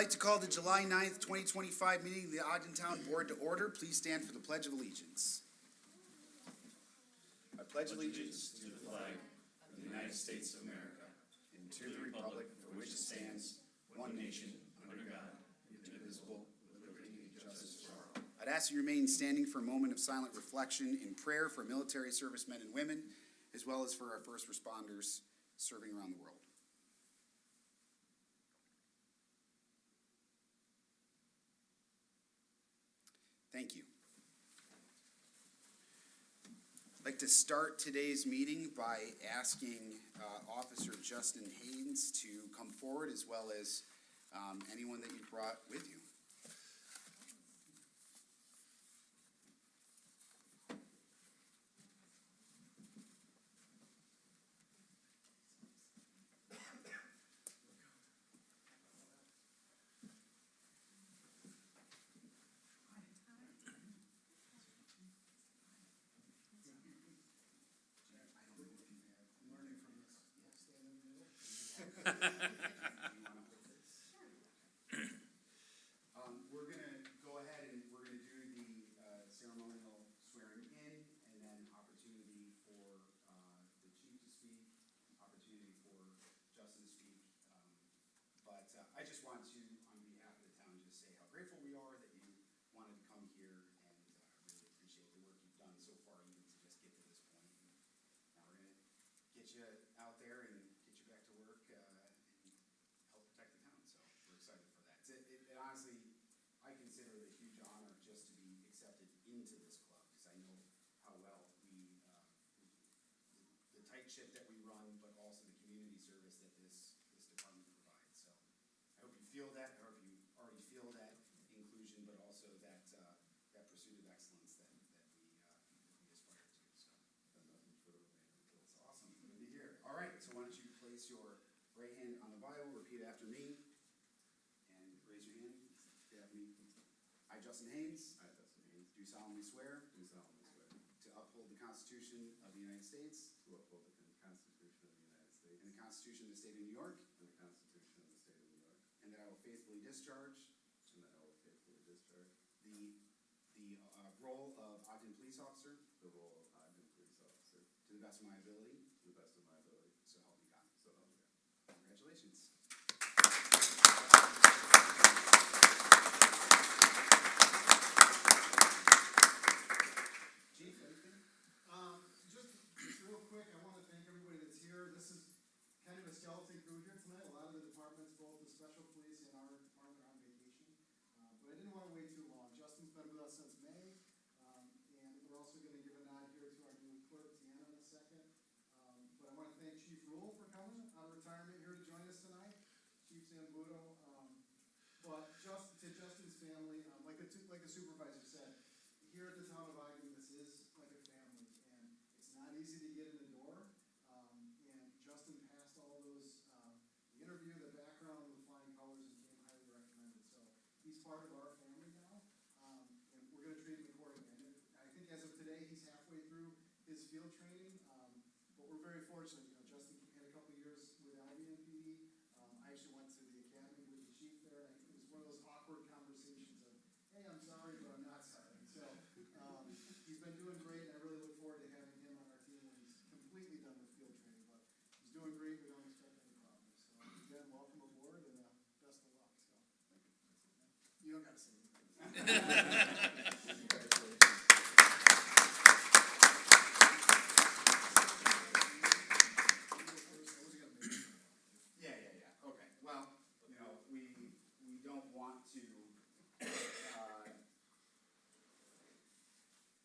I'd like to call the July 9th, 2025 meeting of the Ogden Town Board to order. Please stand for the Pledge of Allegiance. I pledge allegiance to the flag of the United States of America and to the republic for which it stands, one nation, under God, indivisible, with liberty and justice for all. I'd ask you to remain standing for a moment of silent reflection in prayer for military servicemen and women, as well as for our first responders serving around the world. Thank you. I'd like to start today's meeting by asking Officer Justin Haynes to come forward, as well as anyone that you brought with you. We're going to go ahead and we're going to do the ceremonial swearing in, and then opportunity for the chief to speak, opportunity for Justin to speak. But I just want to, on behalf of the town, just say how grateful we are that you wanted to come here, and really appreciate the work you've done so far, even to just get to this point. And now we're going to get you out there and get you back to work and help protect the town. So we're excited for that. It honestly, I consider it a huge honor just to be accepted into this club, because I know how well the tight ship that we run, but also the community service that this department provides. So I hope you feel that. I hope you already feel that inclusion, but also that that pursuit of excellence that we aspire to. So that's awesome. Good to hear. All right. So why don't you place your right hand on the Bible, repeat after me, and raise your hand. Repeat after me. I, Justin Haynes, do solemnly swear to uphold the Constitution of the United States to uphold the Constitution of the United States and the Constitution of the State of New York, and the Constitution of the State of New York, and that I will faithfully discharge and that I will faithfully discharge the role of Ogden Police Officer the role of Ogden Police Officer to the best of my ability. to the best of my ability. So help me God. So help me God. Congratulations. Chief, anything? Just real quick, I want to thank everybody that's here. This is kind of a skeleton crew here tonight. A lot of the departments, both the special police and our department, are on vacation. But I didn't want to wait too long. Justin's been with us since May. And we're also going to give a nod here to our new clerk, Tiana, in a second. But I want to thank Chief Rule for coming out of retirement here to join us tonight. Chief Zambuto. But just to Justin's family, like the supervisor said, here at the town of Ogden, this is like a family, and it's not easy to get in the door. And Justin passed all those, the interview, the background, the flying colors, and came highly recommended. So he's part of our family now, and we're going to treat him accordingly. And I think as of today, he's halfway through his field training, but we're very fortunate. You know, Justin had a couple years with Albion PD. I actually went to the academy with the chief there, and it was one of those awkward conversations of, hey, I'm sorry, but I'm not sorry. So he's been doing great, and I really look forward to having him on our team when he's completely done with field training. But he's doing great. We don't expect any problems. So again, welcome aboard, and best of luck. So you don't got to say anything. Yeah. Okay. Well, you know, we don't want to.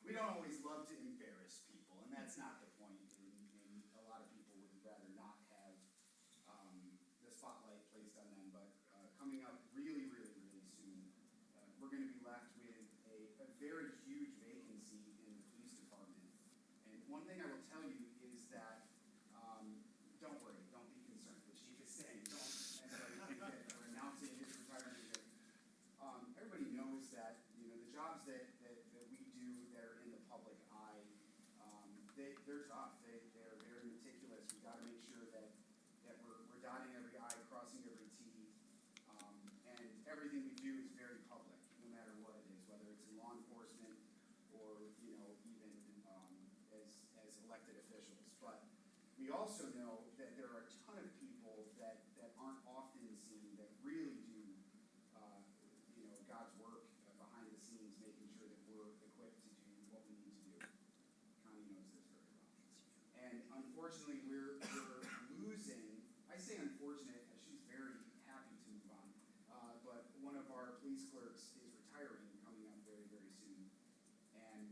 We don't always love to embarrass people, and that's not the point. And a lot of people would rather not have the spotlight placed on them. But coming up really soon, we're going to be left with a very huge vacancy in the police department. And one thing I will tell you is that don't worry, don't be concerned. The chief is saying don't necessarily think that we're announcing his retirement here. Everybody knows that, you know, the jobs that we do that are in the public eye, they're tough. They're very meticulous. We got to make sure that we're dotting every I, crossing every T, and we also know that there are a ton of people that aren't often seen that really do, God's work behind the scenes, making sure that we're equipped to do what we need to do. Connie knows this very well. And unfortunately, we're losing, I say unfortunate, she's very happy to move on, but one of our police clerks is retiring, coming up very, very soon. And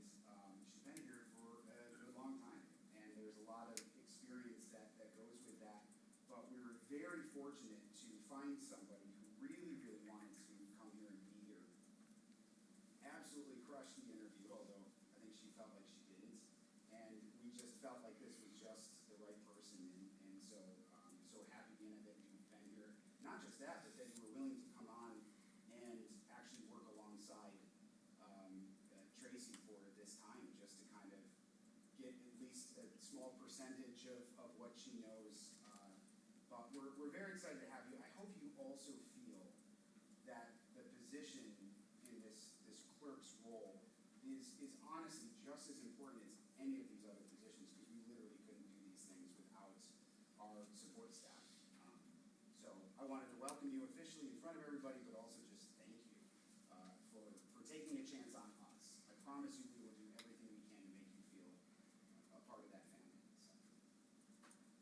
she's been here for a good long time, and there's a lot of experience that goes with that. But we were very fortunate to find somebody who really, really wanted to come here and be here. Absolutely crushed the interview, although I think she felt like she didn't. And we just felt like this was just the right person, and so happy, Deanna, that you've been here. Not just that, but that you were willing to come on and actually work alongside Tracy for this time, just to kind of get at least a small percentage of what she knows. But we're very excited to have you. I hope you also feel that the position in this clerk's role is honestly just as important as any of these other positions, because we literally couldn't do these things without our support staff. So I wanted to welcome you officially in front of everybody, but also just thank you for taking a chance on us. I promise you we will do everything we can to make you feel a part of that family. So.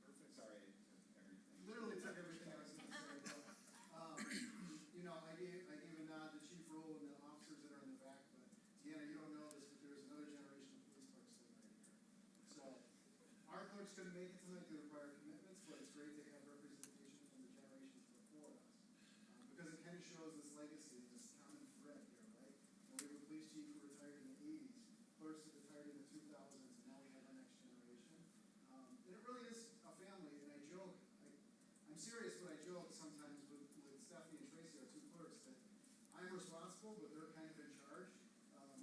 Perfect. Sorry I took everything. Literally took everything I was going to say. But, I gave a nod to Chief Rule and the officers that are in the back, but Deanna, you don't know this, but there's another generation of police clerks sitting right here. So our clerks couldn't make it tonight due to prior commitments, but it's great to have representation from the generations before us, because it kind of shows this legacy, this common thread here, right? We have a police chief who retired in the 80s, clerks that retired in the 2000s, and now we have our next generation. And it really is a family, and I joke, I'm serious, but I joke sometimes with Stephanie and Tracy, our two clerks, that I'm responsible, but they're kind of in charge.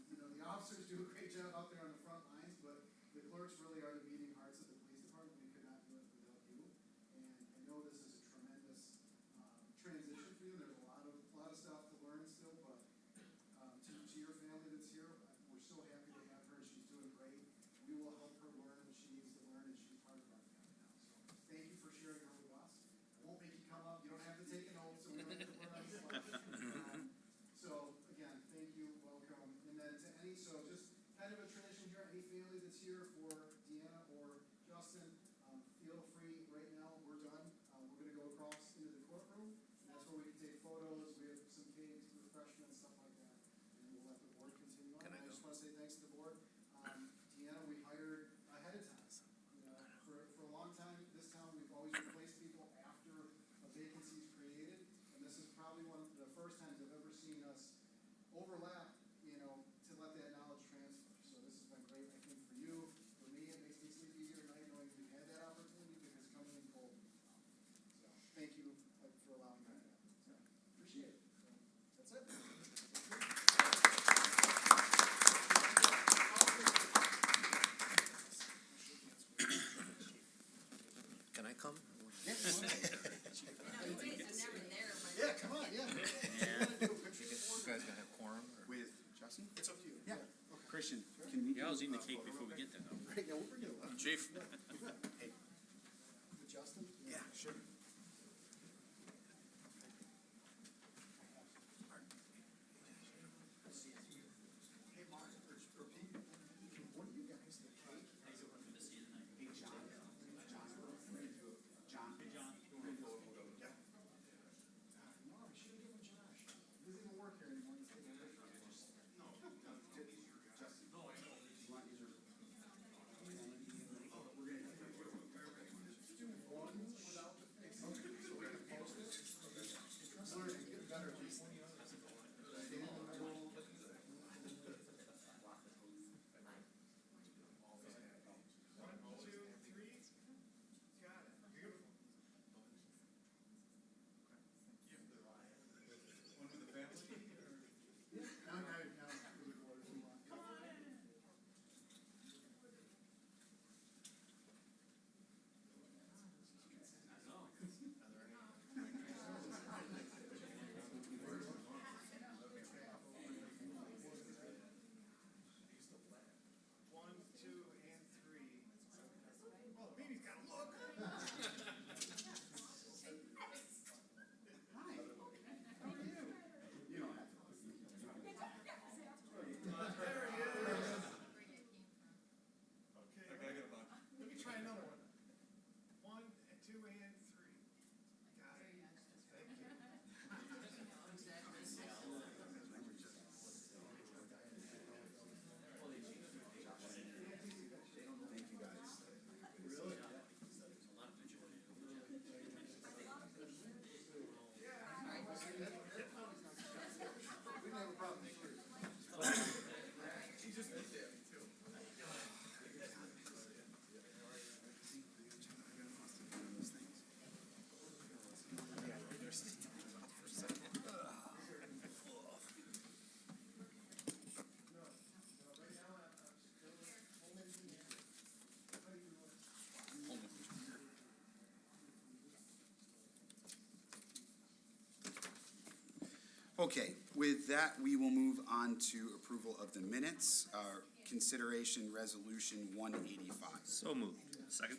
The officers do a great job out there on the front lines, but the clerks really are the beating hearts of the police department. We could not do it without you. And I know this is a tremendous transition for you. There's a lot of stuff to learn still, but to your family that's here, we're so happy to have her, and she's doing great. We will help her learn what she needs to learn, and she's part of our family now. So thank you for sharing her with us. I won't make you come up. You don't have to take an oath, so we don't have to learn on the spot. So again, thank you, welcome. And then to just kind of a tradition here, any family that's here for Deanna or Justin, feel free right now, we're done. We're going to go across into the courtroom, and that's where we can take photos. We have some cakes, refreshments, stuff like that, and we'll let the board continue on. Can I I just want to say thanks to the board. Deanna, we hired ahead of time. For a long time, this town, we've always replaced people after a vacancy is created, and this is probably one of the first times I've ever seen us overlap, to let that knowledge transfer. So this has been great, I think, for you, for me. It makes me sleep easier at night knowing we've had that opportunity, because coming in cold. So thank you for allowing that to happen. So appreciate it. So, that's it. Can I come? Yeah, come on. You guys are never there, but. Yeah, come on, yeah. You guys gonna have quorum? With Justin? It's up to you. Yeah. Okay. Christian, can we? Yeah, I was eating the cake before we get there, though. Great, yeah, we'll bring it along. Chief. Hey, With Justin? yeah, sure. Hey, Mark, or Pete, one of you guys, the cake. Hey, John. No, we should have given Josh. He doesn't even work here anymore. He's taking a break. Justin. You want your? Oh, we're gonna Okay, with that, we will move on to approval of the minutes, consideration resolution 185. So moved. Second?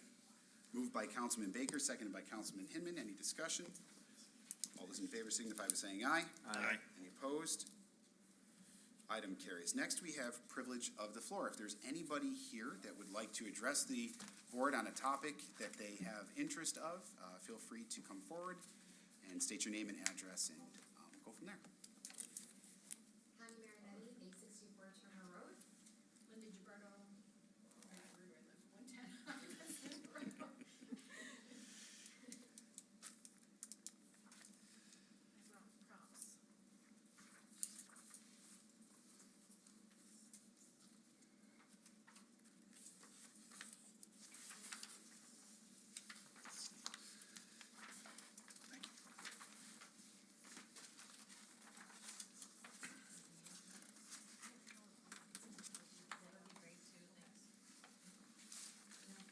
Moved by Councilman Baker, seconded by Councilman Hinman. Any discussion? All those in favor signify by saying aye. Aye. Any opposed? Item carries. Next, we have privilege of the floor. If there's anybody here that would like to address the board on a topic that they have interest of, feel free to come forward and state your name and address, and we'll go from there. Connie Marinetti, 864 Turner Road. Linda Gilberto, where do I live? 110 Road. Props. That would be great too, thanks.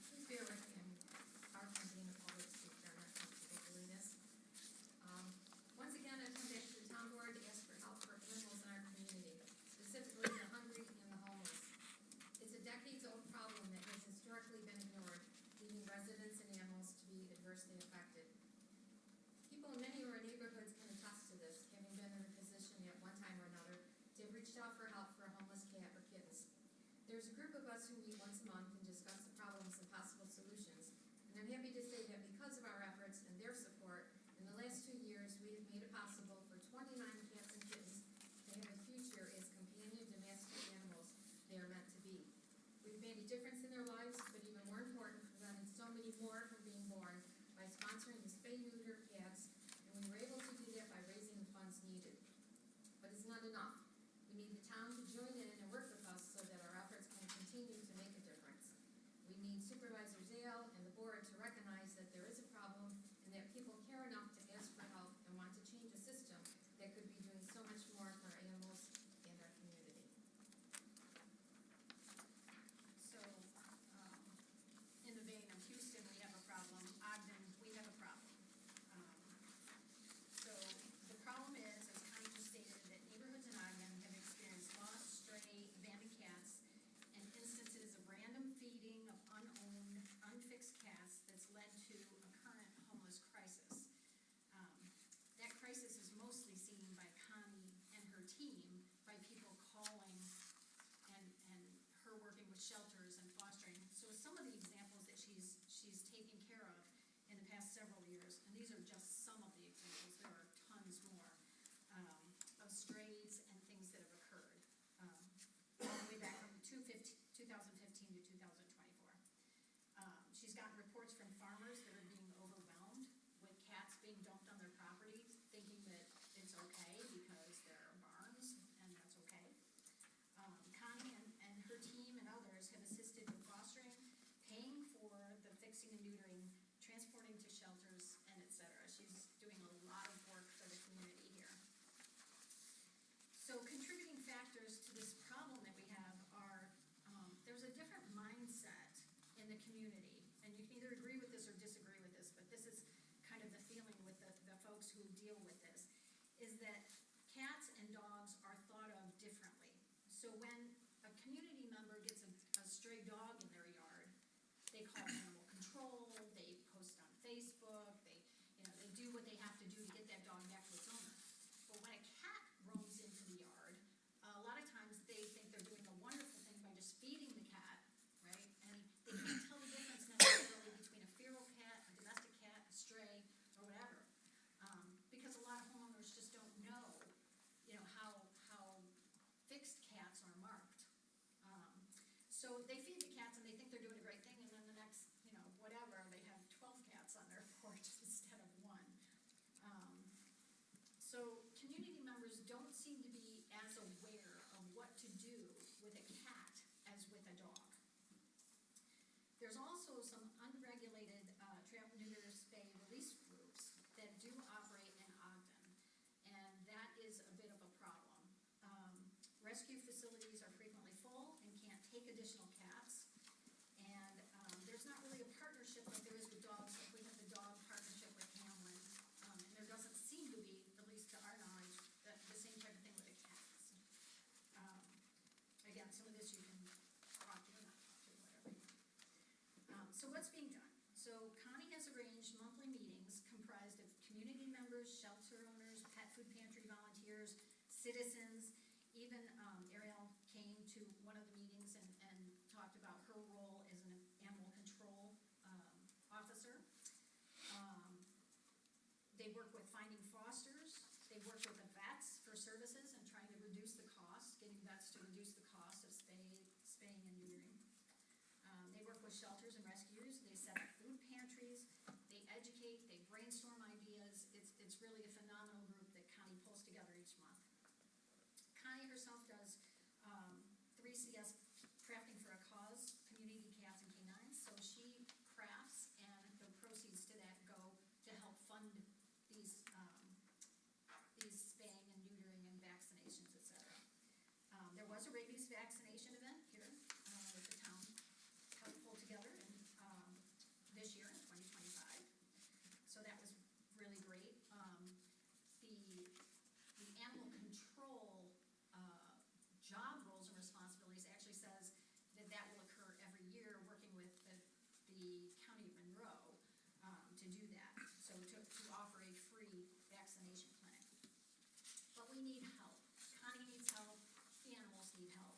Please bear with me, I'm far from being a public speaker, I'm not particularly this. Once again, I come back to the town board to ask for help for animals in our community, specifically the hungry and the homeless. It's a decades-old problem that has historically been ignored, leaving residents and animals to be adversely affected. People in many of our neighborhoods can attest to this, having been in a position at one time or another to have reached out for help for a homeless cat or kittens. There's a group of us who meet once a month and discuss the problems and possible solutions, and I'm happy to say that because of our efforts and their support, in the last 2 years, we have made it possible for 29 cats and kittens to have a future as companion domestic animals they are meant to be. We've made a difference in their lives, but even more important, preventing so many more from being born by sponsoring the spay-neuter cats, and we were able to do that by raising the funds needed. But it's not enough. We need the town to join in and work with us so that our efforts can continue to make a difference. We need Supervisor Zale and the board to recognize that there is a problem and that people care enough to ask for help and want to change a system that could be doing so much more for our animals and our community. So, in the vein of Houston, we have a problem, Ogden, we have a problem. So, the problem is, as Connie just stated, that neighborhoods in Ogden have experienced lost, stray, abandoned cats, and instances of random feeding of unowned, unfixed cats that's led to a current homeless crisis. That crisis is mostly seen by Connie and her team, by people calling and her working with shelters and fostering. So some of the examples that she's taken care of in the past several years, and these are just some of the examples, there are tons more, of strays and things that have occurred, all the way back from 2015 to 2024. She's gotten reports from farmers that are being overwhelmed with cats being dumped on their properties, thinking that it's okay because there are barns, and that's okay. Connie and her team and others have assisted with fostering, paying for the fixing and neutering, transporting to shelters, and et cetera. She's doing a lot of work for the community here. So contributing factors to this problem that we have are, there's a different mindset in the community, and you can either agree with this or disagree with this, but this is kind of the feeling with the folks who deal with this, is that cats and dogs are thought of differently. So when a community member gets a stray dog in their yard, they call animal control, they post on Facebook, they do what they have to do to get that dog back to its owner. But when a cat roams into the yard, a lot of times they think they're doing a wonderful thing by just feeding the cat, right? And they can't tell the difference necessarily between a feral cat, a domestic cat, a stray, or whatever. Because a lot of homeowners just don't know, how fixed cats are marked. So they feed the cats and they think they're doing a great thing, and then the next, whatever, they have 12 cats on their porch instead of one. So community members don't seem to be as aware of what to do with a cat as with a dog. There's also some unregulated trap, neuter, spay, release groups that do operate in Ogden, and that is a bit of a problem. Rescue facilities are frequently full and can't take additional cats, and there's not really a partnership like there is with dogs. Like we have the dog partnership with Hamlin, and there doesn't seem to be, at least to our knowledge, that the So what's being done? So Connie has arranged monthly meetings comprised of community members, shelter owners, pet food pantry volunteers, citizens. Even Ariel came to one of the meetings and talked about her role as an animal control officer. They work with finding fosters. They work with the vets for services and trying to reduce the cost, getting vets to reduce the cost of spaying and neutering. They work with shelters and rescues. They set up food pantries. They educate. They brainstorm ideas. It's really a phenomenal group that Connie pulls together each month. Connie herself does 3CS Crafting for a Cause, community cats and canines. So she crafts, and the proceeds to that go to help fund these spaying and neutering and vaccinations, etc. There was a rabies vaccination event here that the town helped pull together in, this year in 2025. So that was really great. The animal control job roles and responsibilities actually says that will occur every year, working with the County of Monroe to do that. So to offer a free vaccination clinic. But we need help. Connie needs help. The animals need help.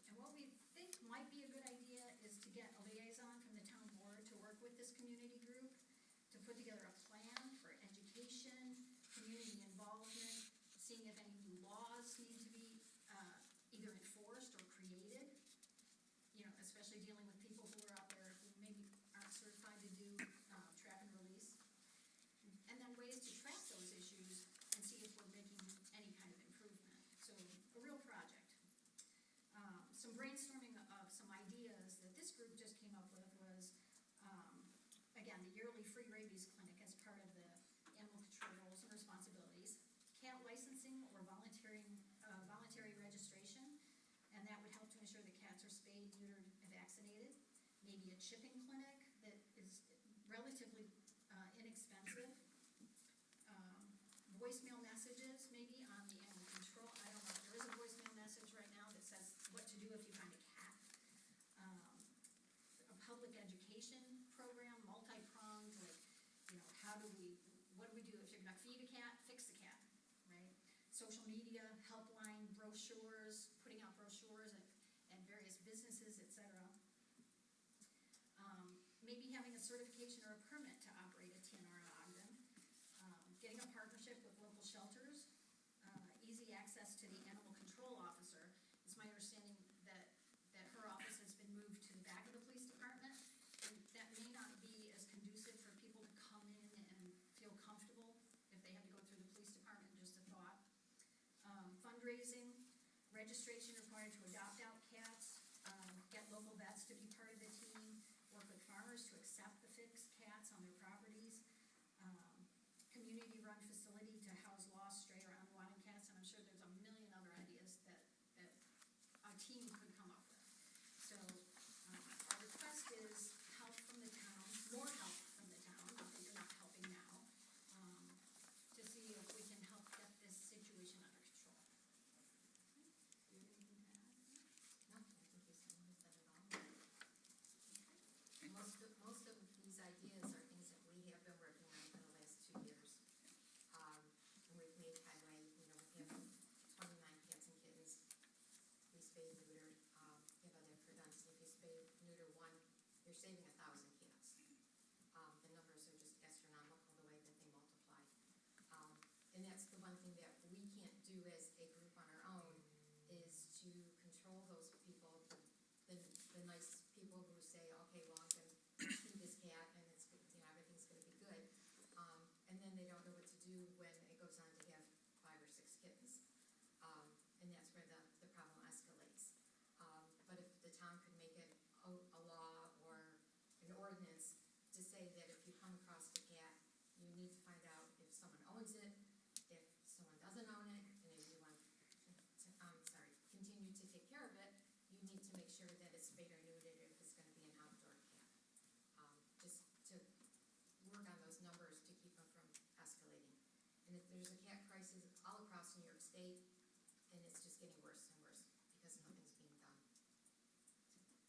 And what we think might be a good idea is to get a liaison from the town board to work with this community group to put together a plan for education, community involvement, seeing if any new laws need to be either enforced or created, especially dealing with people who are out there who maybe aren't certified to do trap and release. And then ways to track those issues and see if we're making any kind of improvement. So a real project. Some brainstorming of some ideas that this group just came up with was, again, the yearly free rabies clinic as part of the animal control roles and responsibilities, cat licensing or voluntary registration, and that would help to ensure that cats are spayed, neutered, and vaccinated. Maybe a chipping clinic that is relatively inexpensive. Voicemail messages maybe on the animal control. I don't know if there is a voicemail message right now that says what to do if you find a cat. A public education program, multi-pronged, like, what do we do if you're gonna feed a cat, fix the cat, right? Social media, helpline, brochures, putting out brochures at various businesses, etc. Maybe having a certification or a permit to operate a TNR in Ogden. Getting a partnership with local shelters, easy access to the animal control officer. It's my understanding that her office has been moved to the back of the police department, and that may not be as conducive for people to come in and feel comfortable if they have to go through the police department, just a thought. Fundraising, registration required to adopt out cats, get local vets to be part of the team, work with farmers to accept the fixed cats on their properties, community-run facility to house lost, stray, or unwanted cats, and I'm sure there's a million other ideas that a team could come up with. So our request is help from the town, more help from the town, not that you're not helping now, to see if we can help get this situation under control. Do you have anything to add? No, I think you said it all. Most of these ideas are things that we have been working on for the last 2 years. And we've made headway. We have 29 cats and kittens. We spay neutered. You have other prevents. If you spay neuter one, you're saving 1,000 cats. The numbers are just astronomical the way that they multiply. And that's the one thing that we can't do as a group on our own is to control those people, the nice people who say, okay, well, I'm going to feed this cat and it's everything's going to be good. And then they don't know what to do when it goes on to have 5 or 6 kittens. And that's where the problem escalates. But if the town could make it a law or an ordinance to say that if you come across the cat, you need to find out if someone owns it, if someone doesn't own it, and if you want to, continue to take care of it, you need to make sure that it's spayed or neutered if it's going to be an outdoor cat. Just to work on those numbers to keep them from escalating. And if there's a cat crisis all across New York State, and it's just getting worse and worse because nothing's being done.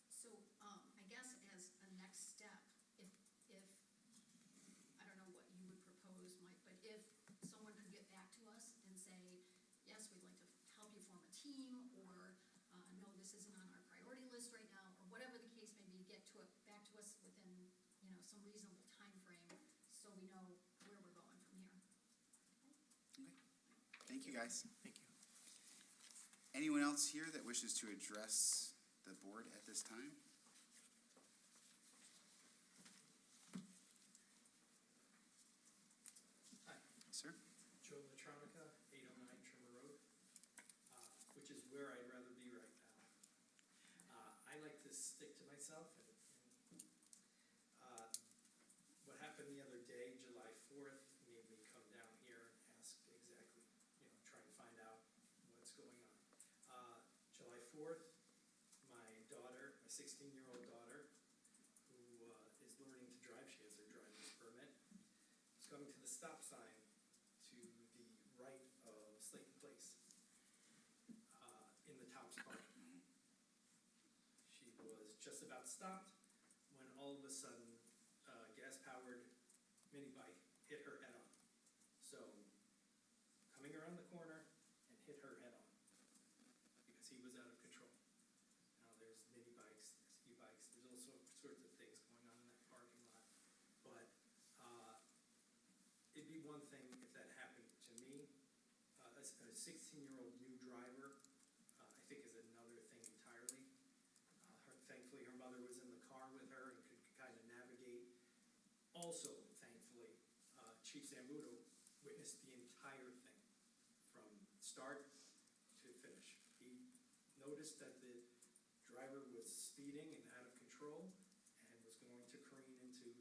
So I guess as a next some reasonable time frame so we know where we're going from here. Thank you, guys. Thank you. Anyone else here that wishes to address the board at this time? Hi, Sir? Joe Latronica, 809 Trimmer Road, which is where I'd rather be right now. I like to stick to myself, and what happened the other day, July 4th, made me come down here and ask exactly, try and find out what's going on. July 4th, my daughter, my 16-year-old daughter, who is learning to drive, she has her driver's permit, was coming to the stop sign to the right of Slayton Place in the Tops Park. She was just about stopped when all of a sudden a gas-powered mini bike hit her head on. So, coming around the corner and hit her head on because he was out of control. Now there's mini bikes, there's e-bikes, there's all sorts of things going on in that parking lot. But it'd be one thing if that happened to me. A 16-year-old new driver, I think, is another thing entirely. Thankfully, her mother was in the car with her and could kind of navigate. Also, thankfully, Chief Zambudo witnessed the entire thing from start to finish. He noticed that the driver was speeding and out of control and was going to careen into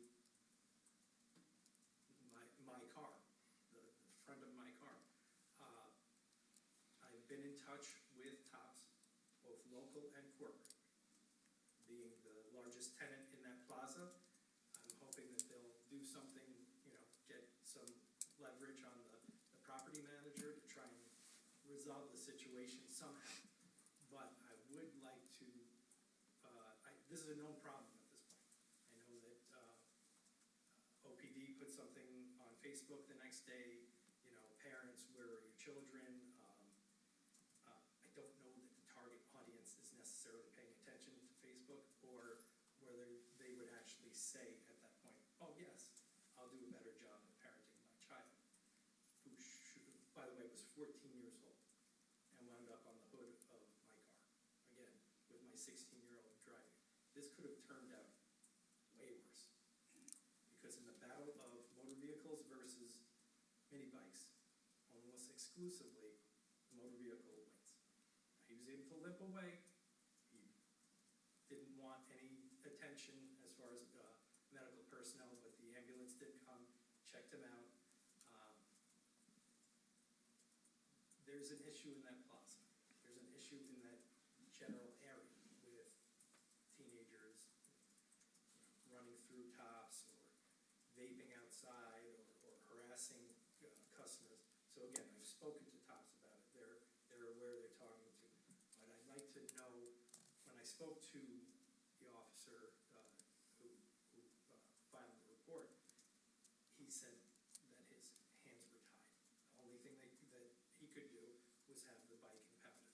my car, the front of my car. I've been in touch with TOPS, both local and corporate. Being the largest tenant in that plaza, I'm hoping that they'll do something, get some leverage on the property manager to try and resolve the situation somehow. But I would like to, this is a known problem at this point. I know that OPD put something on Facebook the next day, parents, where are your children? I don't know that the target audience is necessarily paying attention to Facebook, or whether they would actually say at that point, oh yes, I'll do a better job of parenting my child, who, by the way, was 14 years old and wound up on the hood of my car, again, with my 16-year-old driving. This could have turned out way worse, because in the battle of motor vehicles versus mini bikes, almost exclusively, the motor vehicle wins. He was able to limp away. He didn't want any attention as far as medical personnel, but the ambulance did come, checked him out. There's an issue in that plaza. There's an issue in that general area with teenagers running through TOPS or vaping outside or harassing customers. So again, I've spoken to TOPS about it. They're aware, they're talking to. But I'd like to know, when I spoke to the officer who filed the report, he said that his hands were tied. The only thing that he could do was have the bike impounded.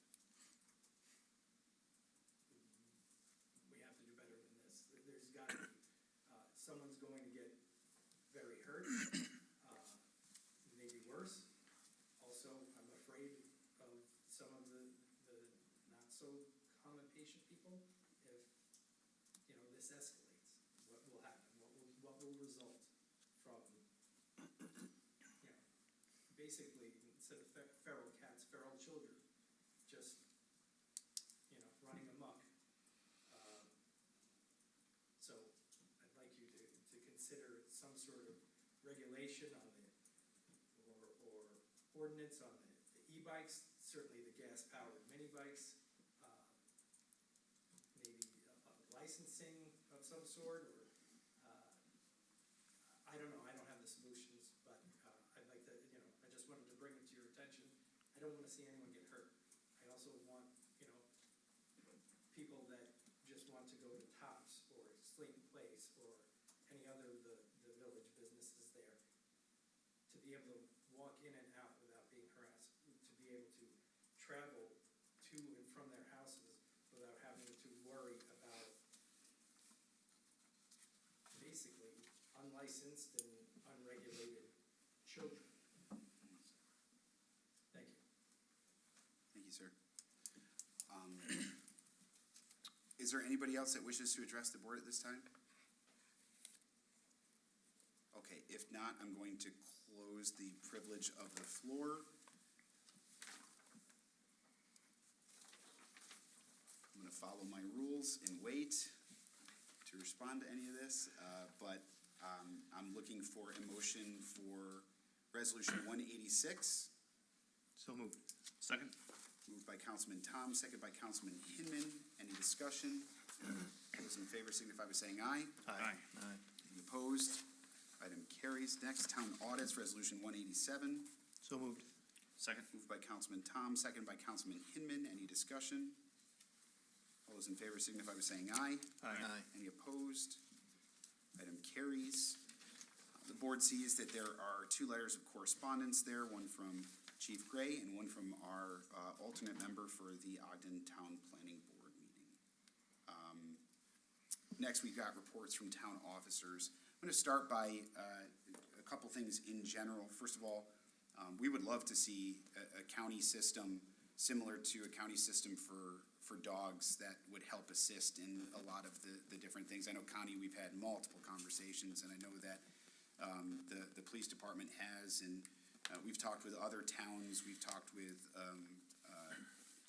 We have to do better than this. There's got to be, someone's going to get very hurt, maybe worse. Also, I'm afraid of some of the not so common patient people. If this escalates, what will happen? What will result from basically, instead of feral cats, feral children just running amok. So I'd like you to consider some sort of regulation on or ordinance on the e-bikes, certainly the gas-powered mini bikes, maybe licensing of some sort, or I don't know, I don't have the solutions, but I'd like to, I just wanted to bring it to your attention. I don't want to see anyone get hurt. I also want, people that just want to go to TOPS or Slayton Place or any other of the village businesses there to be able to walk in and out without being harassed, to be able to travel to and from their houses without having to worry about basically unlicensed and unregulated children. Thank you. Thank you, sir. Is there anybody else that wishes to address the board at this time? Okay, if not, I'm going to close the privilege of the floor. I'm going to follow my rules and wait to respond to any of this, but I'm looking for a motion for Resolution 186. So moved. Second. Moved by Councilman Tom, second by Councilman Hinman. Any discussion? Those in favor signify by saying aye. Aye. Any opposed? Item carries. Next, Town Audits, Resolution 187. So moved. Second. Moved by Councilman Tom, second by Councilman Hinman. Any discussion? All those in favor signify by saying aye. Aye. Any opposed? Item carries. The board sees that there are 2 letters of correspondence there, one from Chief Gray and one from our alternate member for the Ogden Town Planning Board meeting. Next, we've got reports from town officers. I'm going to start by a couple things in general. First of all, we would love to see a county system similar to a county system for dogs that would help assist in a lot of the different things. I know Connie, we've had multiple conversations, and I know that the police department has, and we've talked with other towns, we've talked with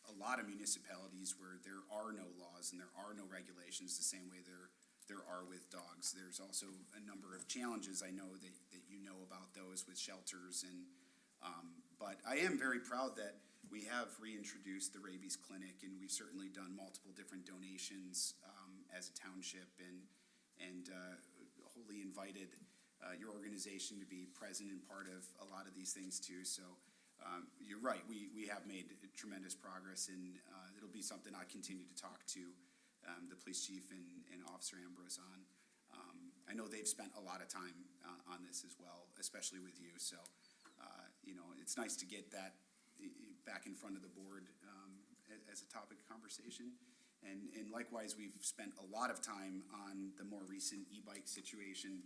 a lot of municipalities where there are no laws and there are no regulations the same way there are with dogs. There's also a number of challenges, I know that you know about those with shelters, and but I am very proud that we have reintroduced the rabies clinic, and we've certainly done multiple different donations as a township, and wholly invited your organization to be present and part of a lot of these things too. So you're right, we have made tremendous progress, and it'll be something I continue to talk to the police chief and Officer Ambrose on. I know they've spent a lot of time on this as well, especially with you. So it's nice to get that back in front of the board as a topic of conversation. And likewise, we've spent a lot of time on the more recent e-bike situation.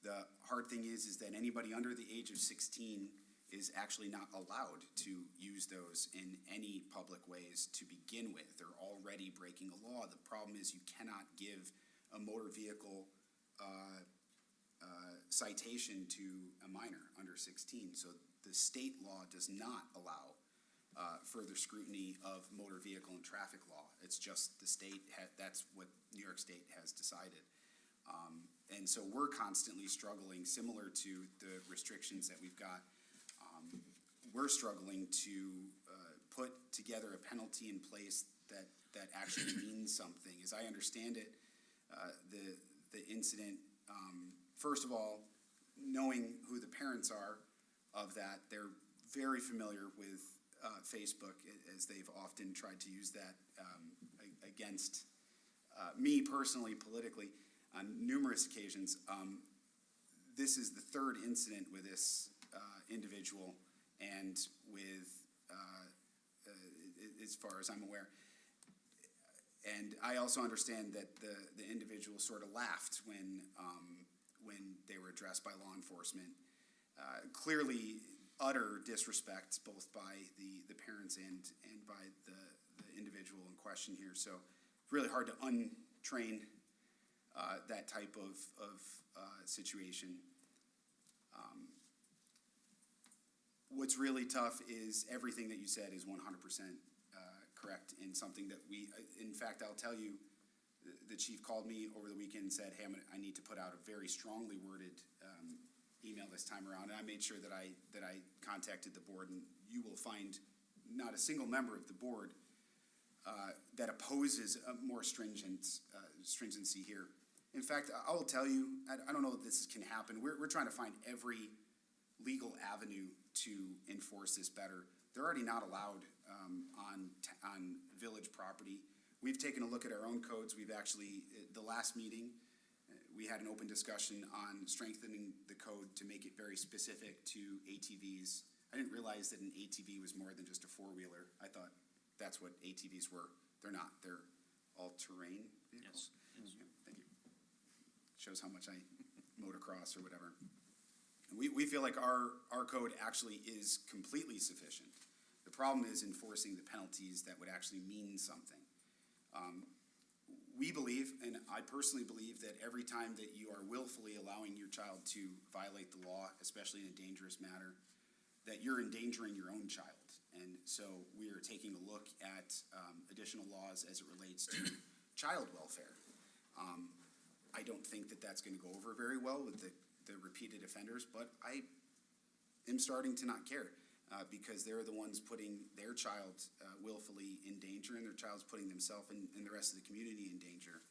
The hard thing is that anybody under the age of 16 is actually not allowed to use those in any public ways to begin with. They're already breaking a law. The problem is you cannot give a motor vehicle citation to a minor under 16. So the state law does not allow further scrutiny of motor vehicle and traffic law. It's just the state, that's what New York State has decided. And so we're constantly struggling, similar to the restrictions that we've got. We're struggling to put together a penalty in place that actually means something. As I understand it, the incident, first of all, knowing who the parents are of that, they're very familiar with Facebook, as they've often tried to use that against me personally, politically, on numerous occasions. This is the 3rd incident with this individual, and with, as far as I'm aware. And I also understand that the individual sort of laughed when they were addressed by law enforcement. Clearly utter disrespect, both by the parents and by the individual in question here. So it's really hard to untrain that type of situation. What's really tough is everything that you said is 100% correct, and something that in fact, I'll tell you, the chief called me over the weekend and said, hey, I need to put out a very strongly worded email this time around, and I made sure that I contacted the board, and you will find not a single member of the board that opposes a more stringency here. In fact, I will tell you, I don't know if this can happen. We're trying to find every legal avenue to enforce this better. They're already not allowed on village property. We've taken a look at our own codes. We've actually, the last meeting, we had an open discussion on strengthening the code to make it very specific to ATVs. I didn't realize that an ATV was more than just a four-wheeler. I thought that's what ATVs were. They're not. They're all-terrain vehicles. Yes. Yeah, thank you. Shows how much I motocross or whatever. We feel like our code actually is completely sufficient. The problem is enforcing the penalties that would actually mean something. We believe, and I personally believe, that every time that you are willfully allowing your child to violate the law, especially in a dangerous matter, that you're endangering your own child. And so we are taking a look at additional laws as it relates to child welfare. I don't think that that's going to go over very well with the repeated offenders, but I am starting to not care because they're the ones putting their child willfully in danger, and their child's putting themselves and the rest of the community in danger.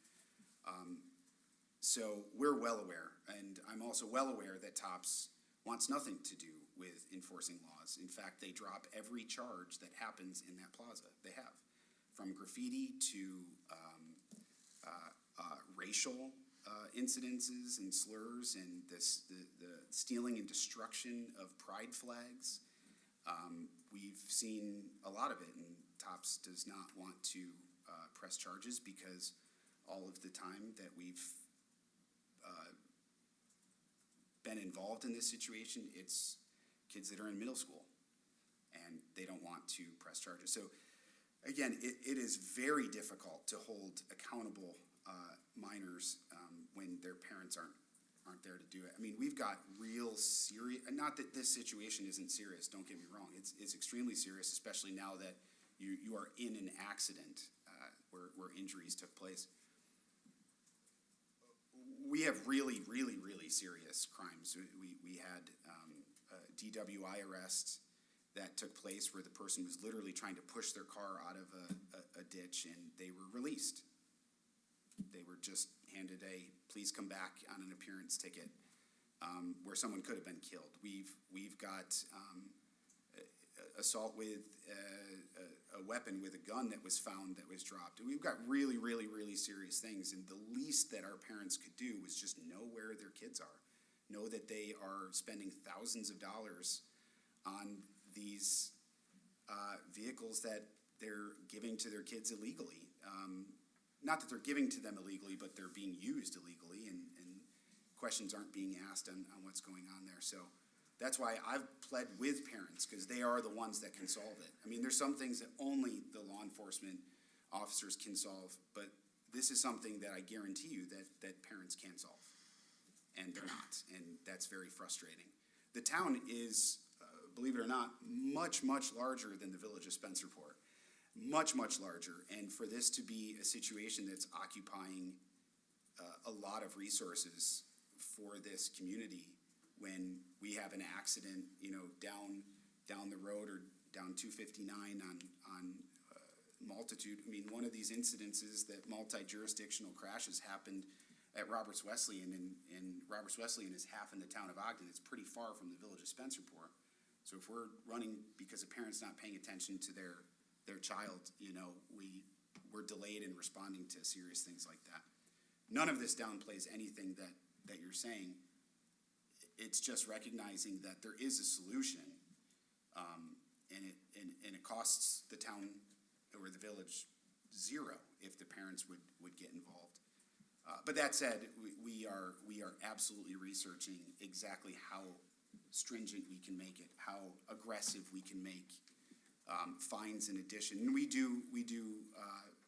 So we're well aware, and I'm also well aware that TOPS wants nothing to do with enforcing laws. In fact, they drop every charge that happens in that plaza. They have, from graffiti to racial incidences and slurs, and the stealing and destruction of pride flags. We've seen a lot of it, and TOPS does not want to press charges because all of the time that we've been involved in this situation, it's kids that are in middle school, and they don't want to press charges. So again, it is very difficult to hold accountable minors when their parents aren't there to do it. I mean, we've got real serious, not that this situation isn't serious, don't get me wrong, it's extremely serious, especially now that you are in an accident where injuries took place. We have really, really, really serious crimes. We had a DWI arrest that took place where the person was literally trying to push their car out of a ditch, and they were released. They were just handed a please come back on an appearance ticket, where someone could have been killed. We've got assault with a weapon, with a gun that was found that was dropped. We've got really, really, really serious things, and the least that our parents could do was just know where their kids are, know that they are spending thousands of dollars on these vehicles that they're giving to their kids illegally. Not that they're giving to them illegally, but they're being used illegally, and questions aren't being asked on what's going on there. So that's why I've pled with parents, because they are the ones that can solve it. I mean, there's some things that only the law enforcement officers can solve, but this is something that I guarantee you that parents can solve, and they're not, and that's very frustrating. The town is, believe it or not, much, much larger than the village of Spencerport. Much, much larger, and for this to be a situation that's occupying a lot of resources for this community when we have an accident, down the road or down 259 on Multitude. I mean, one of these incidences, that multi-jurisdictional crashes, happened at Roberts Wesleyan, and Roberts Wesleyan is half in the town of Ogden. It's pretty far from the village of Spencerport. So if we're running because a parent's not paying attention to their child, we're delayed in responding to serious things like that. None of this downplays anything that you're saying. It's just recognizing that there is a solution, and it costs the town or the village zero if the parents would get involved. But that said, we are absolutely researching exactly how stringent we can make it, how aggressive we can make fines in addition. And we do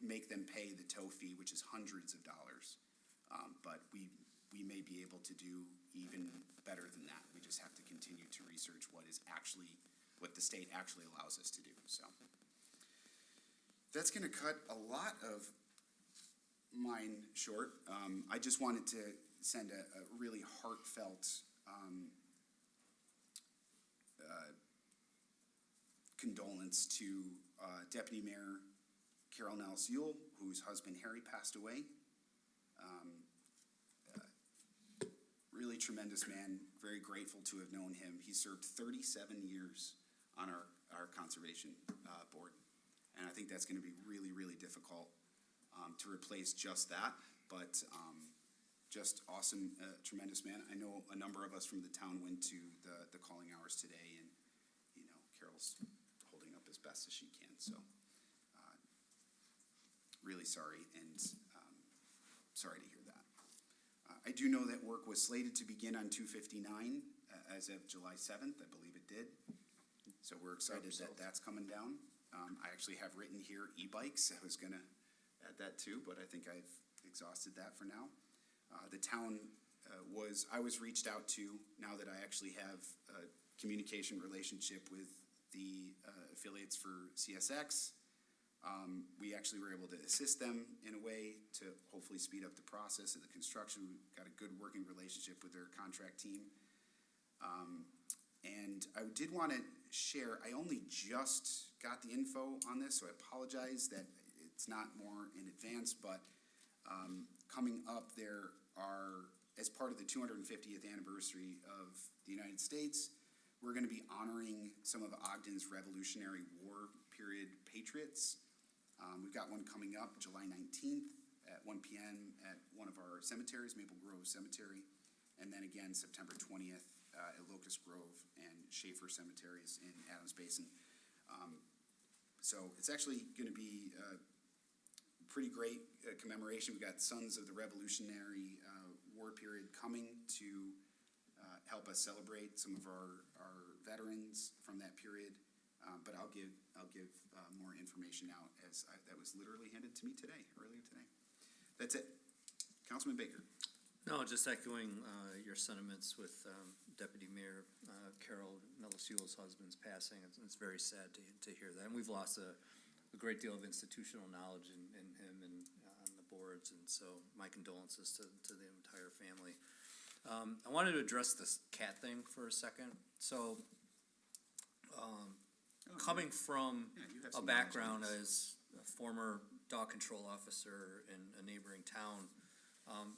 make them pay the tow fee, which is hundreds of dollars. But we may be able to do even better than that. We just have to continue to research what the state actually allows us to do. So that's going to cut a lot of mine short. I just wanted to send a really heartfelt condolence to Deputy Mayor Carol Nellis-Ewell, whose husband Harry passed away. Really tremendous man, very grateful to have known him. He served 37 years on our conservation board, and I think that's going to be really, really difficult to replace just that, but just awesome, tremendous man. I know a number of us from the town went to the calling hours today, and Carol's holding up as best as she can, so really sorry, and sorry to hear that. I do know that work was slated to begin on 259 as of July 7th, I believe it did. So we're excited that that's coming down. I actually have written here e-bikes. I was gonna add that too, but I think I've exhausted that for now. The town I was reached out to, now that I actually have a communication relationship with the affiliates for CSX. We actually were able to assist them in a way to hopefully speed up the process of the construction. We've got a good working relationship with their contract team. And I did want to share, I only just got the info on this, so I apologize that it's not more in advance, but coming up there are, as part of the 250th anniversary of the United States, we're going to be honoring some of Ogden's Revolutionary War period patriots. We've got one coming up July 19th at 1 p.m. at one of our cemeteries, Maple Grove Cemetery, and then again September 20th at Locust Grove and Schaefer Cemeteries in Adams Basin. So it's actually going to be a pretty great commemoration. We've got Sons of the Revolutionary War period coming to help us celebrate some of our veterans from that period. But I'll give more information out that was literally handed to me earlier today. That's it. Councilman Baker. No, just echoing your sentiments with Deputy Mayor Carol Melisiulo's husband's passing. It's very sad to hear that. And we've lost a great deal of institutional knowledge in him and on the boards. And so my condolences to the entire family. I wanted to address this cat thing for a second. So coming from a background as a former dog control officer in a neighboring town,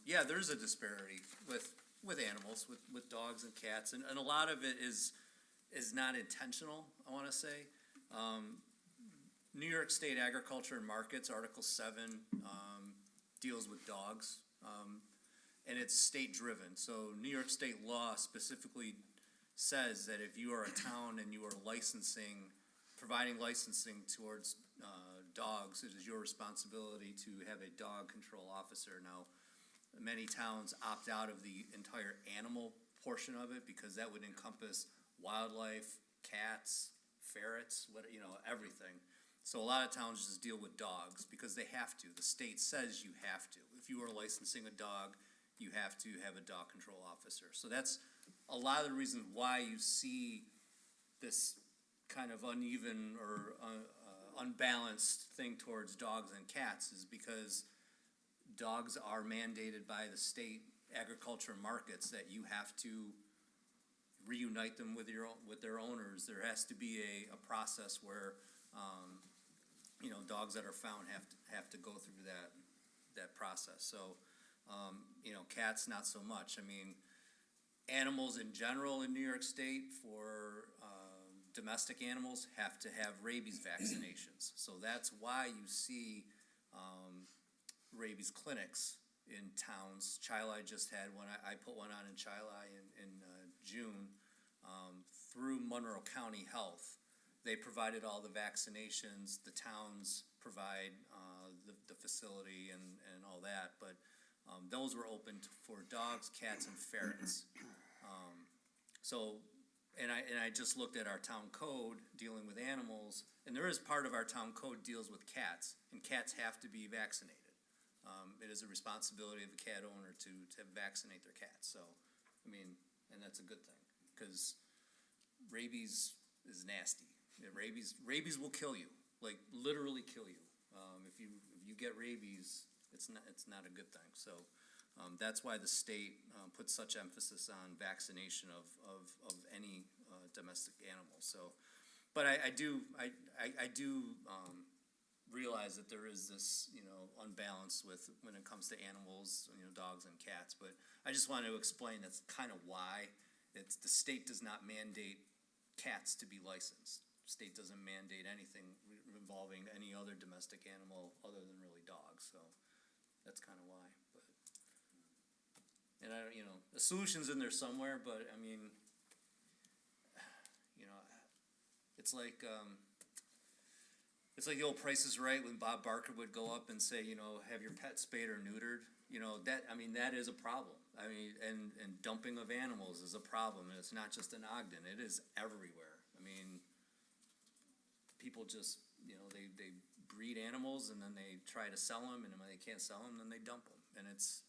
yeah, there's a disparity with animals, with dogs and cats, and a lot of it is not intentional, I want to say. New York State Agriculture and Markets, Article 7, deals with dogs, and it's state-driven. So New York State law specifically says that if you are a town and you are providing licensing towards dogs, it is your responsibility to have a dog control officer. Now, many towns opt out of the entire animal portion of it because that would encompass wildlife, cats, ferrets, everything. So a lot of towns just deal with dogs because they have to. The state says you have to. If you are licensing a dog, you have to have a dog control officer. So that's a lot of the reasons why you see this kind of uneven or unbalanced thing towards dogs and cats is because dogs are mandated by the state agriculture markets that you have to reunite them with their owners. There has to be a process where dogs that are found have to go through that process. So cats not so much. I mean, animals in general in New York State for domestic animals have to have rabies vaccinations. So that's why you see rabies clinics in towns. Chili just had one. I put one on in Chili in June through Monroe County Health. They provided all the vaccinations. The towns provide the facility and all that. But those were open for dogs, cats, and ferrets. And I just looked at our town code dealing with animals, and there is part of our town code deals with cats, and cats have to be vaccinated. It is a responsibility of a cat owner to vaccinate their cats. So, I mean, and that's a good thing because rabies is nasty. Yeah, rabies will kill you, like literally kill you. If you get rabies, it's not a good thing. So. That's why the state puts such emphasis on vaccination of any domestic animal. So, but I do realize that there is this unbalance when it comes to animals, dogs and cats. But I just want to explain that's kind of why the state does not mandate cats to be licensed. The state doesn't mandate anything involving any other domestic animal other than really dogs. So that's kind of why. And the solution's in there somewhere, but I mean, it's like the old Price is Right when Bob Barker would go up and say, have your pet spayed or neutered. That is a problem. I mean, and dumping of animals is a problem, and it's not just in Ogden, it is everywhere. I mean, people just, they breed animals and then they try to sell them, and when they can't sell them, then they dump them. And it's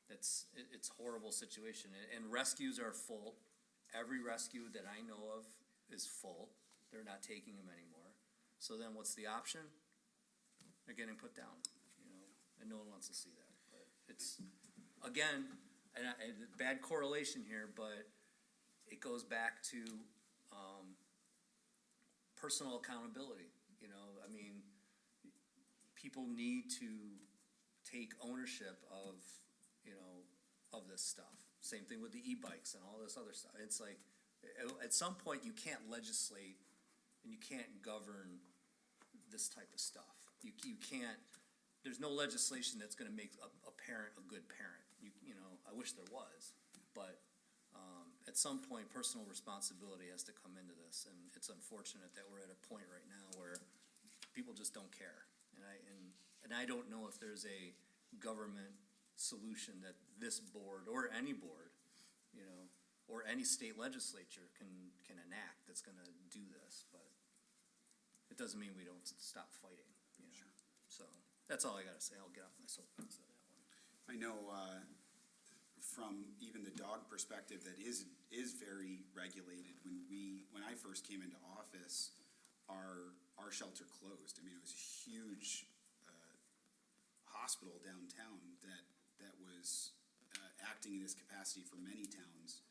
a horrible situation. And rescues are full. Every rescue that I know of is full. They're not taking them anymore. So then what's the option? They're getting put down, and no one wants to see that. But it's, again, and bad correlation here, but it goes back to personal accountability. I mean, people need to take ownership of this stuff. Same thing with the e-bikes and all this other stuff. It's like, at some point, you can't legislate and you can't govern this type of stuff. You can't, there's no legislation that's gonna make a parent a good parent. I wish there was, but at some point, personal responsibility has to come into this, and it's unfortunate that we're at a point right now where people just don't care. And I don't know if there's a government solution that this board, or any board, or any state legislature can enact that's gonna do this, but it doesn't mean we don't stop fighting, Sure. So, that's all I gotta say. I'll get off my soapbox on that one. I know, from even the dog perspective, that is very regulated. When I first came into office, our shelter closed. I mean, it was a huge hospital downtown that was acting in this capacity for many towns.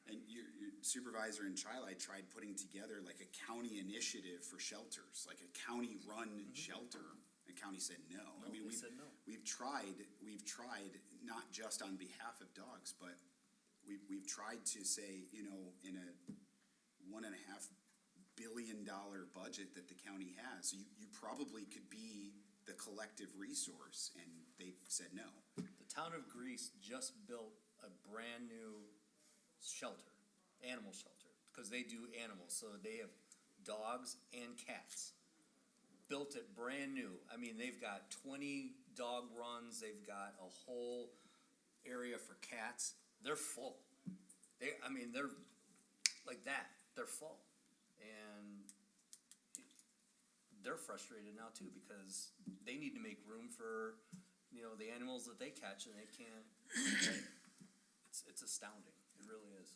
And your supervisor in Chi-Li tried putting together like a county initiative for shelters, like a county-run shelter. The county said no. I mean, they said no. we've tried not just on behalf of dogs, but we've tried to say, in a $1.5 billion budget that the county has, you probably could be the collective resource, and they've said no. The town of Greece just built a brand new shelter, animal shelter, because they do animals, so they have dogs and cats. Built it brand new. I mean, they've got 20 dog runs, they've got a whole area for cats. They're full. They're like that. They're full. And they're frustrated now too, because they need to make room for, the animals that they catch, and they can't. It's astounding. It really is.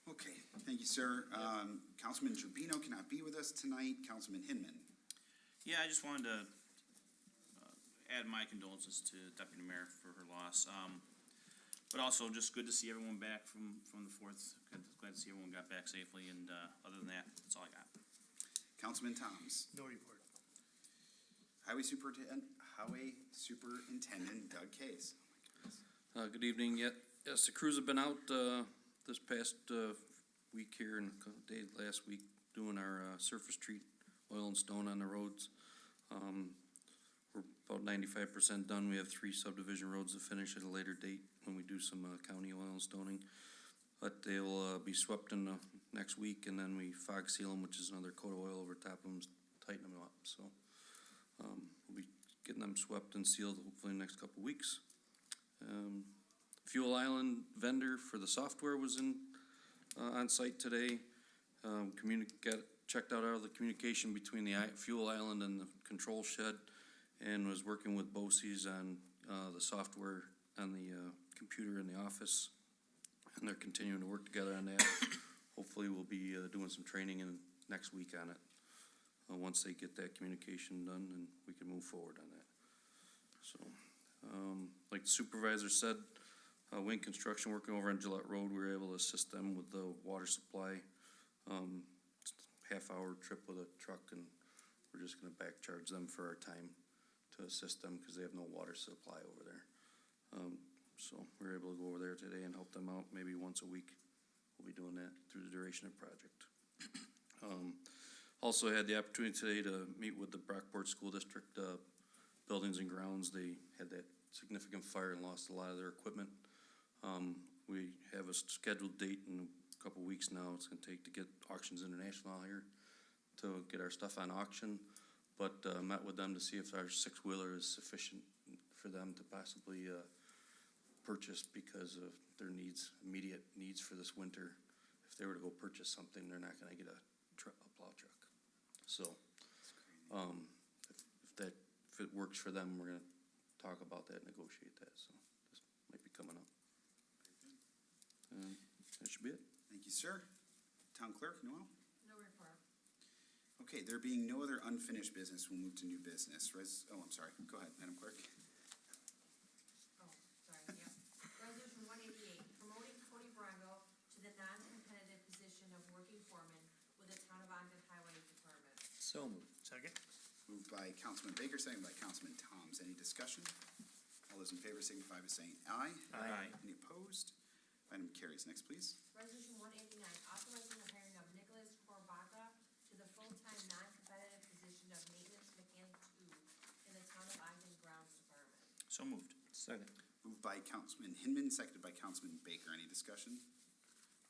Okay, thank you, sir. Councilman Gerbino cannot be with us tonight. Councilman Hinman. Yeah, I just wanted to add my condolences to Deputy Mayor for her loss. But also just good to see everyone back from the 4th. Glad to see everyone got back safely, and other than that, that's all I got. Councilman Toms. No report. Highway Superintendent Doug Case. Good evening. Yes, the crews have been out this past week here and a couple days last week doing our surface treat oil and stone on the roads. We're about 95% done. We have 3 subdivision roads to finish at a later date when we do some county oil and stoning. But they'll be swept in the next week, and then we fog seal them, which is another coat of oil over top of them, tighten them up. So we'll be getting them swept and sealed hopefully in the next couple of weeks. Fuel Island vendor for the software was on site today. Checked out all the communication between the Fuel Island and the control shed, and was working with BOCES on the software on the computer in the office, and they're continuing to work together on that. Hopefully we'll be doing some training next week on it. Once they get that communication done, and we can move forward on that. So, like the supervisor said, Wing Construction working over on Gillette Road, we were able to assist them with the water supply. Half-hour trip with a truck, and we're just gonna back charge them for our time to assist them because they have no water supply over there. So we're able to go over there today and help them out maybe once a week. We'll be doing that through the duration of the project. Also had the opportunity today to meet with the Brockport School District Buildings and Grounds. They had that significant fire and lost a lot of their equipment. We have a scheduled date in a couple weeks now. It's gonna take to get Auctions International here to get our stuff on auction, but met with them to see if our 6-wheeler is sufficient for them to possibly, purchase because of their needs, immediate needs for this winter. If they were to go purchase something, they're not gonna get a plow truck. So, if it works for them, we're gonna talk about that, negotiate that, so this might be coming up. And that should be it. Thank you, sir. Town Clerk, Noel? No report. Okay, there being no other unfinished business, we'll move to new business. I'm sorry. Go ahead, Madam Clerk. Oh, sorry, yeah. Resolution 188, promoting Cody Brango to the non-competitive position of working foreman with the Town of Ogden Highway Department. So moved. Second? Moved by Councilman Baker, second by Councilman Toms. Any discussion? All those in favor signify by saying aye. Aye. Any opposed? Item carries. Next, please. Resolution 189, authorizing the hiring of Nicholas Corbata to the full-time non-competitive position of maintenance mechanic 2 in the Town of Ogden Grounds Department. So moved. Second. Moved by Councilman Hinman, seconded by Councilman Baker. Any discussion?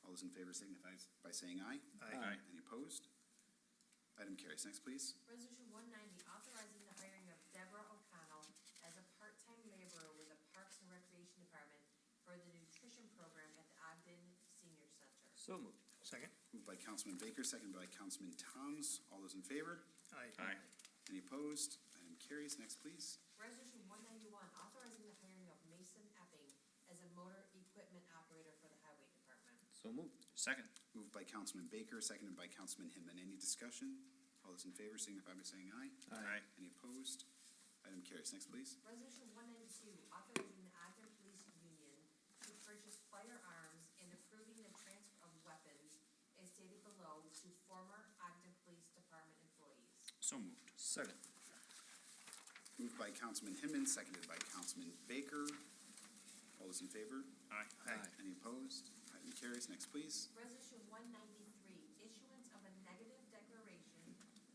All those in favor signify by saying aye. Aye. Any opposed? Item carries. Next, please. Resolution 190, authorizing the hiring of Deborah O'Connell as a part-time laborer with the Parks and Recreation Department for the nutrition program at the Ogden Senior Center. So moved. Second? Moved by Councilman Baker, seconded by Councilman Toms. All those in favor? Aye. Aye. Any opposed? Item carries. Next, please. Resolution 191, authorizing the hiring of Mason Epping as a motor equipment operator for the Highway Department. So moved. Second. Moved by Councilman Baker, seconded by Councilman Hinman. Any discussion? All those in favor signify by saying aye. Aye. Any opposed? Item carries. Next, please. Resolution 192, authorizing the Ogden Police Union to purchase firearms and approving the transfer of weapons as stated below to former Ogden Police Department employees. So moved. Second. Moved by Councilman Hinman, seconded by Councilman Baker. All those in favor? Aye. Any opposed? Item carries. Next, please. Resolution 193, issuance of a negative declaration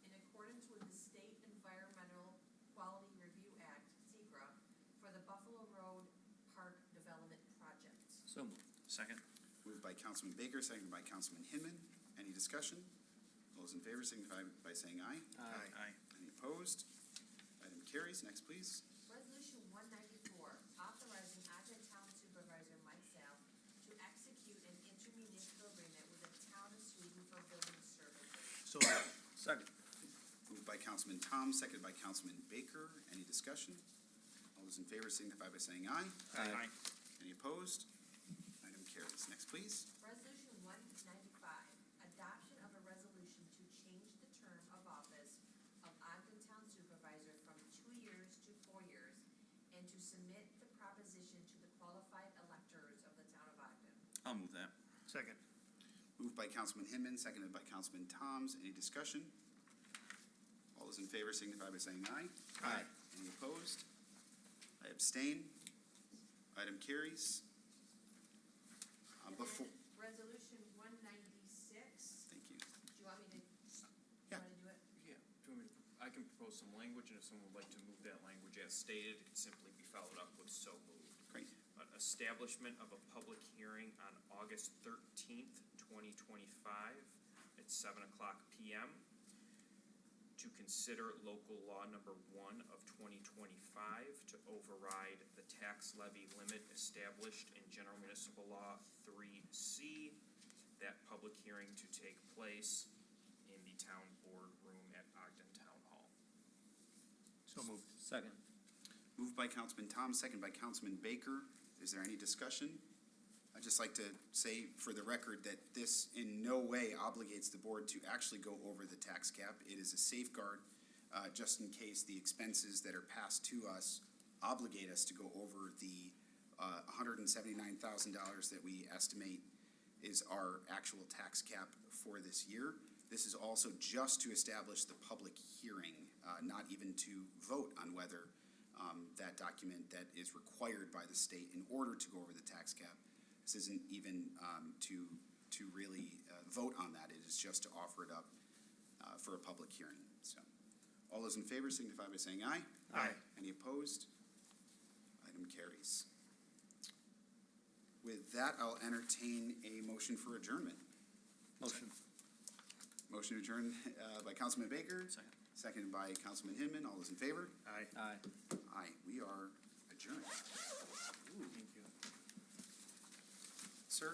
in accordance with the State Environmental Quality Review Act, SECRA, for the Buffalo Road Park Development Project. So moved. Second. Moved by Councilman Baker, seconded by Councilman Hinman. Any discussion? All those in favor signify by saying aye. Aye. Any opposed? Item carries. Next, please. Resolution 194, authorizing Ogden Town Supervisor Mike Sal to execute an intermunicipal agreement with the Town of Sweden for building services. So moved. Second. Moved by Councilman Tom, seconded by Councilman Baker. Any discussion? All those in favor signify by saying aye. Aye. Any opposed? Item carries. Next, please. Resolution 195, adoption of a resolution to change the term of office of Ogden Town Supervisor from 2 years to 4 years, and to submit the proposition to the qualified electors of the Town of Ogden. I'll move that. Second? Moved by Councilman Hinman, seconded by Councilman Toms. Any discussion? All those in favor signify by saying aye. Aye. Any opposed? I abstain. Item carries. And Before, then Resolution 196, thank you. do you want me to, Yeah. want to do it? Yeah, do you want me to, I can propose some language, and if someone would like to move that language as stated, it can simply be followed up with so moved. Great. Establishment of a public hearing on August 13th, 2025, at 7:00 PM, to consider local law number 1 of 2025 to override the tax levy limit established in General Municipal Law 3C. That public hearing to take place in the town board room at Ogden Town Hall. So moved. Second. Moved by Councilman Tom, seconded by Councilman Baker. Is there any discussion? I'd just like to say for the record that this in no way obligates the board to actually go over the tax cap. It is a safeguard, just in case the expenses that are passed to us obligate us to go over the $179,000 that we estimate is our actual tax cap for this year. This is also just to establish the public hearing, not even to vote on whether that document that is required by the state in order to go over the tax cap. This isn't even to really vote on that. It is just to offer it up for a public hearing. So, all those in favor signify by saying aye. Aye. Any opposed? Item carries. With that, I'll entertain a motion for adjournment. Motion. Motion to adjourn by Councilman Baker. Second. Seconded by Councilman Hinman. All those in favor? Aye. Aye. Aye. We are adjourned. Thank you.